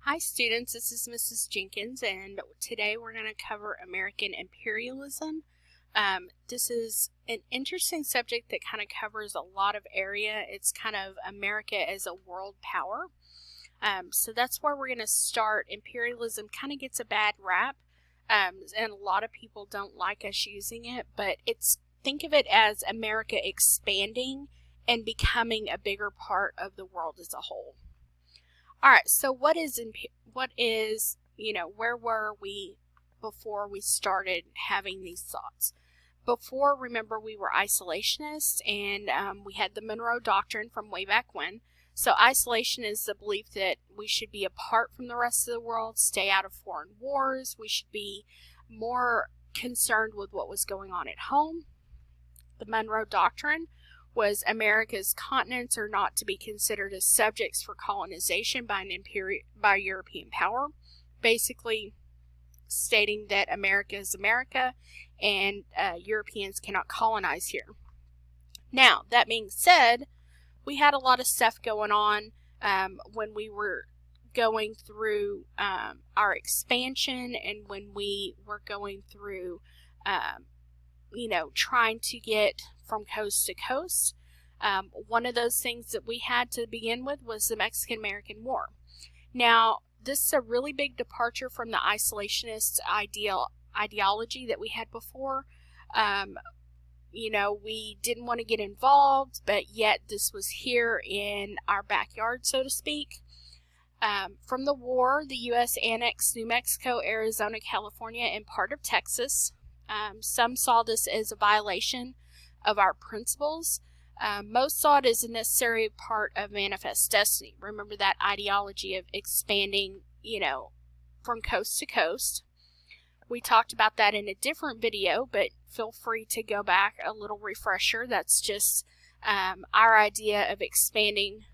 Hi students, this is Mrs. Jenkins, and today we're going to cover American imperialism. This is an interesting subject that kind of covers a lot of area. It's kind of America as a world power. So that's where we're going to start. Imperialism kind of gets a bad rap, and a lot of people don't like us using it, but think of it as America expanding and becoming a bigger part of the world as a whole. Alright, so where were we before we started having these thoughts? Before, remember, we were isolationists, and we had the Monroe Doctrine from way back when. So isolation is the belief that we should be apart from the rest of the world, stay out of foreign wars, we should be more concerned with what was going on at home. The Monroe Doctrine was America's continents are not to be considered as subjects for colonization by European power, basically stating that America is America and Europeans cannot colonize here. Now, that being said, we had a lot of stuff going on when we were going through our expansion and when we were going through trying to get from coast to coast. One of those things that we had to begin with was the Mexican-American War. Now, this is a really big departure from the isolationist ideology that we had before. We didn't want to get involved, but yet this was here in our backyard, so to speak. From the war, the U.S. annexed New Mexico, Arizona, California, and part of Texas. Some saw this as a violation of our principles. Most saw it as a necessary part of manifest destiny. Remember that ideology of expanding, from coast to coast. We talked about that in a different video, but feel free to go back, a little refresher. That's just our idea of expanding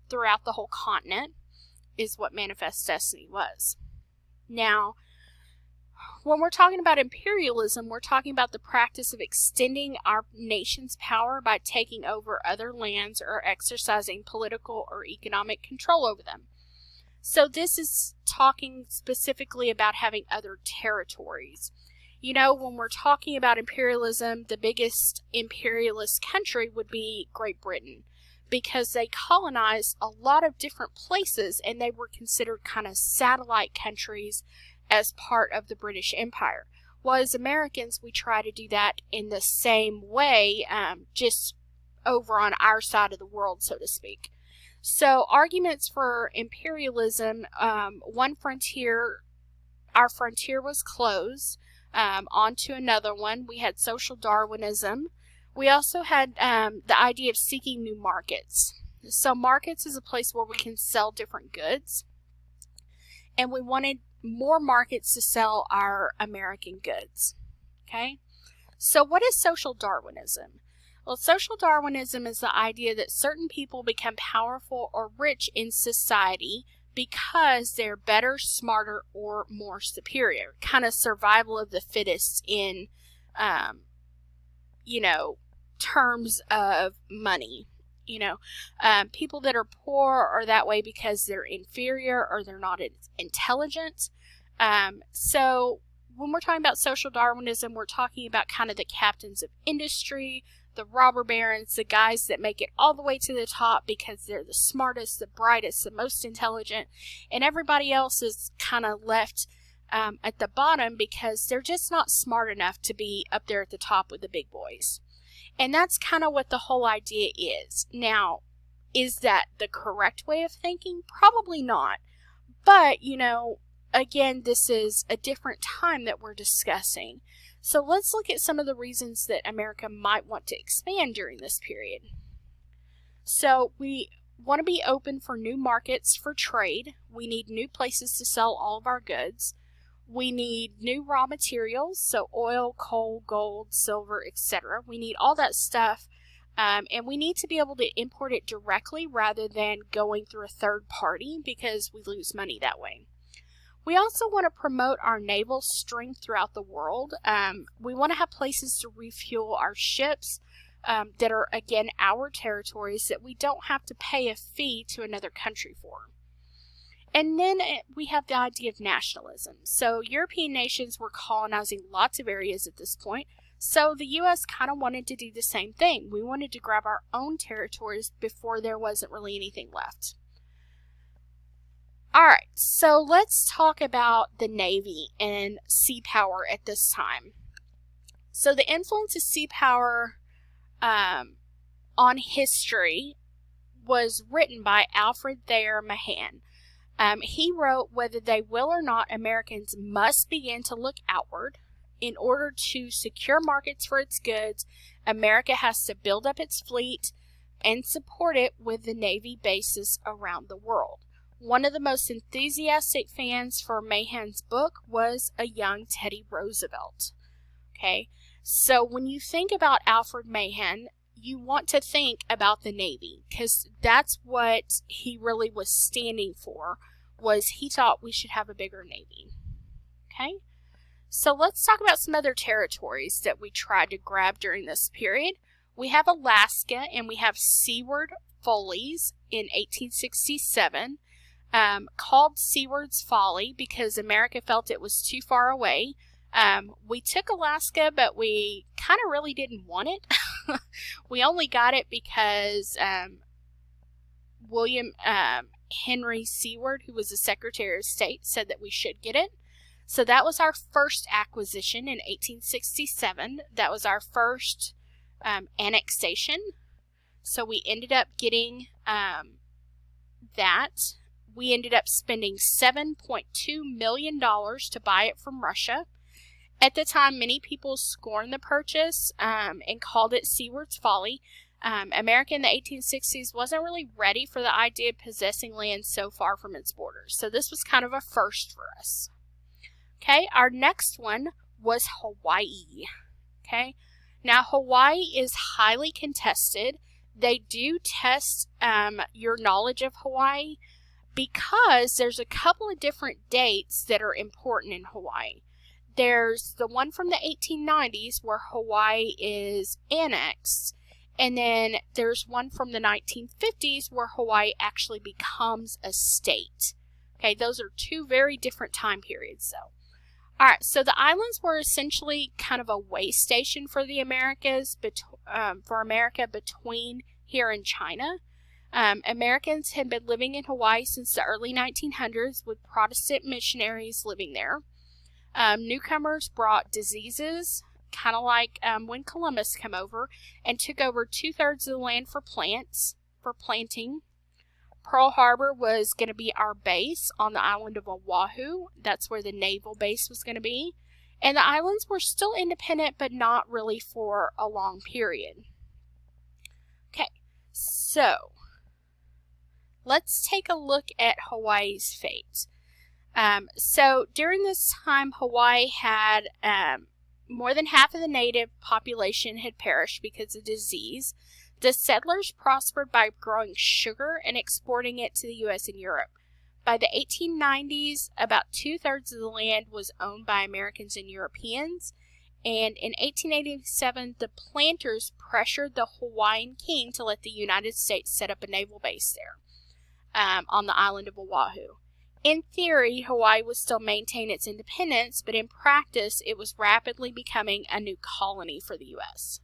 throughout the whole continent is what manifest destiny was. Now, when we're talking about imperialism, we're talking about the practice of extending our nation's power by taking over other lands or exercising political or economic control over them. So this is talking specifically about having other territories. When we're talking about imperialism, the biggest imperialist country would be Great Britain, because they colonized a lot of different places and they were considered kind of satellite countries as part of the British Empire. Well, as Americans, we try to do that in the same way, just over on our side of the world, so to speak. So, arguments for imperialism, our frontier was closed, onto another one. We had social Darwinism. We also had the idea of seeking new markets. So, markets is a place where we can sell different goods, and we wanted more markets to sell our American goods. Okay? So what is social Darwinism? Well, social Darwinism is the idea that certain people become powerful or rich in society because they're better, smarter, or more superior. Kind of survival of the fittest in, terms of money. People that are poor are that way because they're inferior or they're not as intelligent. So when we're talking about social Darwinism, we're talking about kind of the captains of industry, the robber barons, the guys that make it all the way to the top because they're the smartest, the brightest, the most intelligent, and everybody else is kind of left at the bottom because they're just not smart enough to be up there at the top with the big boys. And that's kind of what the whole idea is. Now, is that the correct way of thinking? Probably not. But, again, this is a different time that we're discussing. So let's look at some of the reasons that America might want to expand during this period. So we want to be open for new markets for trade. We need new places to sell all of our goods. We need new raw materials, so oil, coal, gold, silver, etc. We need all that stuff, and we need to be able to import it directly rather than going through a third party because we lose money that way. We also want to promote our naval strength throughout the world. We want to have places to refuel our ships that are, again, our territories that we don't have to pay a fee to another country for. And then we have the idea of nationalism. So European nations were colonizing lots of areas at this point. So the U.S. kind of wanted to do the same thing. We wanted to grab our own territories before there wasn't really anything left. All right, so let's talk about the Navy and sea power at this time. So the influence of sea power on history was written by Alfred Thayer Mahan. He wrote, "Whether they will or not, Americans must begin to look outward. In order to secure markets for its goods, America has to build up its fleet and support it with the Navy bases around the world." One of the most enthusiastic fans for Mahan's book was a young Teddy Roosevelt. Okay, so when you think about Alfred Mahan, you want to think about the Navy, because that's what he really was standing for, was he thought we should have a bigger Navy. Okay, so let's talk about some other territories that we tried to grab during this period. We have Alaska, and we have Seward Follies in 1867, called Seward's Folly because America felt it was too far away. We took Alaska, but we kind of really didn't want it. We only got it because William Henry Seward, who was the Secretary of State, said that we should get it. So that was our first acquisition in 1867. That was our first annexation. So we ended up getting that. We ended up spending $7.2 million to buy it from Russia. At the time, many people scorned the purchase and called it Seward's Folly. America in the 1860s wasn't really ready for the idea of possessing land so far from its borders. So this was kind of a first for us. Okay, our next one was Hawaii. Okay, now Hawaii is highly contested. They do test your knowledge of Hawaii because there's a couple of different dates that are important in Hawaii. There's the one from the 1890s where Hawaii is annexed, and then there's one from the 1950s where Hawaii actually becomes a state. Okay, those are two very different time periods though. Alright, so the islands were essentially kind of a way station for the Americas, for America between here and China. Americans had been living in Hawaii since the early 1900s with Protestant missionaries living there. Newcomers brought diseases, kind of like when Columbus came over, and took over 2/3 of the land for planting. Pearl Harbor was going to be our base on the island of Oahu. That's where the naval base was going to be. And the islands were still independent, but not really for a long period. Okay, so let's take a look at Hawaii's fate. So during this time, Hawaii had more than half of the native population had perished because of disease. The settlers prospered by growing sugar and exporting it to the U.S. and Europe. By the 1890s, about 2/3 of the land was owned by Americans and Europeans. And in 1887, the planters pressured the Hawaiian king to let the United States set up a naval base there on the island of Oahu. In theory, Hawaii would still maintain its independence, but in practice, it was rapidly becoming a new colony for the U.S.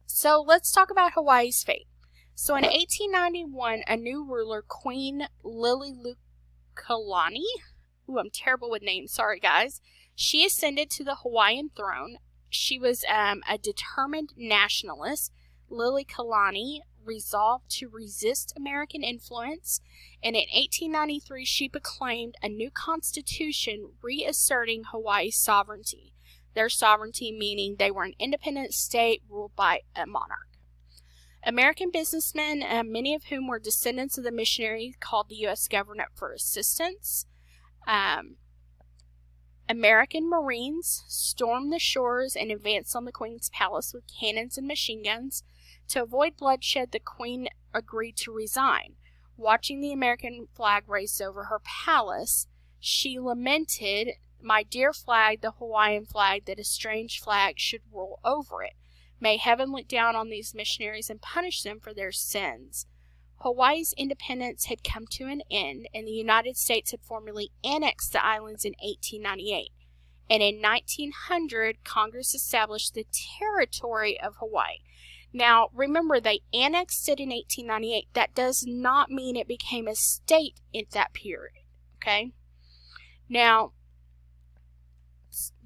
So let's talk about Hawaii's fate. So in 1891, a new ruler, Queen Liliuokalani, I'm terrible with names, sorry guys, she ascended to the Hawaiian throne. She was a determined nationalist. Liliuokalani resolved to resist American influence, and in 1893 she proclaimed a new constitution reasserting Hawaii's sovereignty. Their sovereignty meaning they were an independent state ruled by a monarch. American businessmen, many of whom were descendants of the missionaries, called the U.S. government for assistance. American Marines stormed the shores and advanced on the Queen's palace with cannons and machine guns. To avoid bloodshed, the Queen agreed to resign. Watching the American flag raised over her palace, she lamented, "My dear flag, the Hawaiian flag, that a strange flag should rule over it. May heaven look down on these missionaries and punish them for their sins." Hawaii's independence had come to an end, and the United States had formally annexed the islands in 1898. And in 1900, Congress established the territory of Hawaii. Now, remember, they annexed it in 1898. That does not mean it became a state in that period, okay? Now,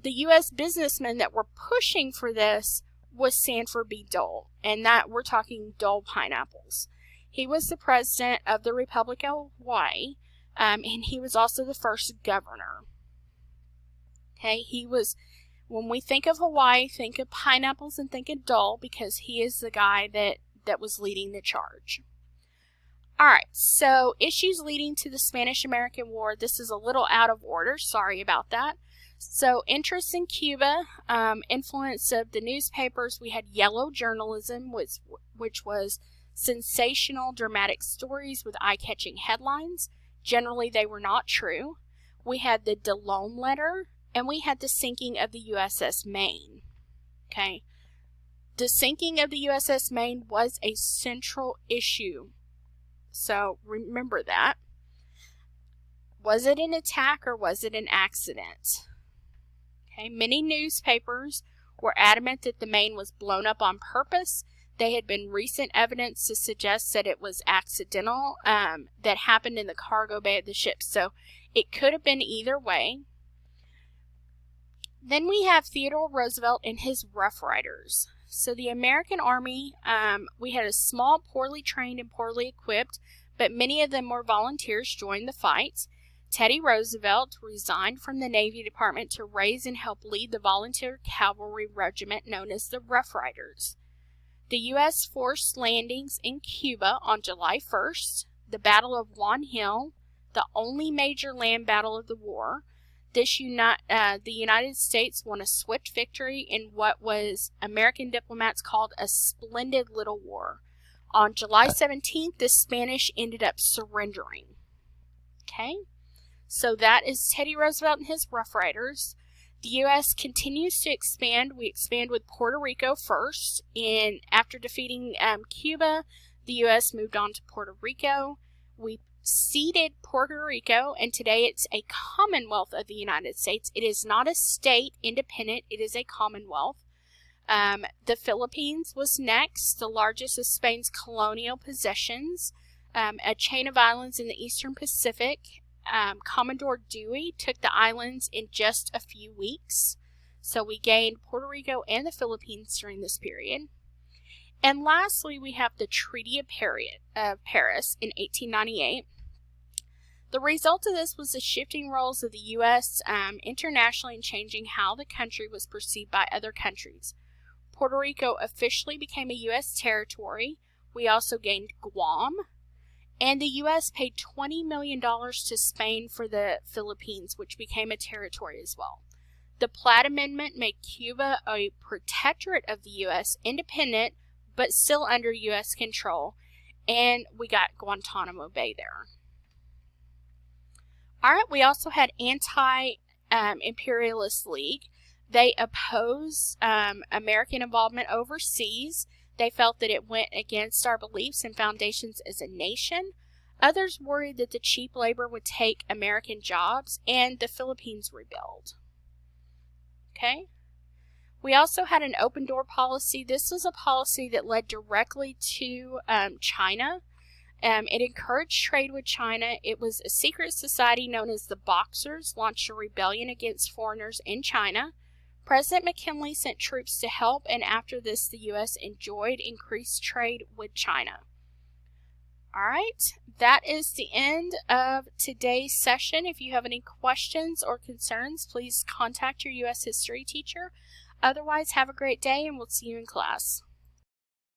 the U.S. businessmen that were pushing for this was Sanford B. Dole, and that we're talking Dole pineapples. He was the president of the Republic of Hawaii, and he was also the first governor. Okay, when we think of Hawaii, think of pineapples and think of Dole, because he is the guy that was leading the charge. Alright, so issues leading to the Spanish-American War. This is a little out of order. Sorry about that. So interest in Cuba, influence of the newspapers. We had yellow journalism, which was sensational, dramatic stories with eye-catching headlines. Generally, they were not true. We had the DeLome letter, and we had the sinking of the USS Maine. Okay, the sinking of the USS Maine was a central issue. So remember that. Was it an attack or was it an accident? Okay, many newspapers were adamant that the Maine was blown up on purpose. There had been recent evidence to suggest that it was accidental, that happened in the cargo bay of the ship. So it could have been either way. Then we have Theodore Roosevelt and his Rough Riders. So the American Army, we had a small, poorly trained and poorly equipped, but many of them were volunteers, joined the fight. Teddy Roosevelt resigned from the Navy Department to raise and help lead the volunteer cavalry regiment known as the Rough Riders. The U.S. forced landings in Cuba on July 1st, the Battle of Juan Hill, the only major land battle of the war. The United States won a swift victory in what was American diplomats called a splendid little war. On July 17th, the Spanish ended up surrendering. Okay, so that is Teddy Roosevelt and his Rough Riders. The U.S. continues to expand. We expand with Puerto Rico first, and after defeating Cuba, the U.S. moved on to Puerto Rico. We ceded Puerto Rico, and today it's a commonwealth of the United States. It is not a state independent, it is a commonwealth. The Philippines was next, the largest of Spain's colonial possessions, a chain of islands in the eastern Pacific. Commodore Dewey took the islands in just a few weeks, so we gained Puerto Rico and the Philippines during this period. And lastly, we have the Treaty of Paris in 1898. The result of this was the shifting roles of the U.S. Internationally and changing how the country was perceived by other countries. Puerto Rico officially became a U.S. territory. We also gained Guam, and the U.S. paid $20 million to Spain for the Philippines, which became a territory as well. The Platt Amendment made Cuba a protectorate of the U.S., independent, but still under U.S. control, and we got Guantanamo Bay there. Alright, we also had Anti-Imperialist League. They opposed American involvement overseas. They felt that it went against our beliefs and foundations as a nation. Others worried that the cheap labor would take American jobs, and the Philippines rebelled. Okay? We also had an open door policy. This was a policy that led directly to China. It encouraged trade with China. It was a secret society known as the Boxers, launched a rebellion against foreigners in China. President McKinley sent troops to help, and after this, the U.S. enjoyed increased trade with China. Alright, that is the end of today's session. If you have any questions or concerns, please contact your U.S. history teacher. Otherwise, have a great day, and we'll see you in class.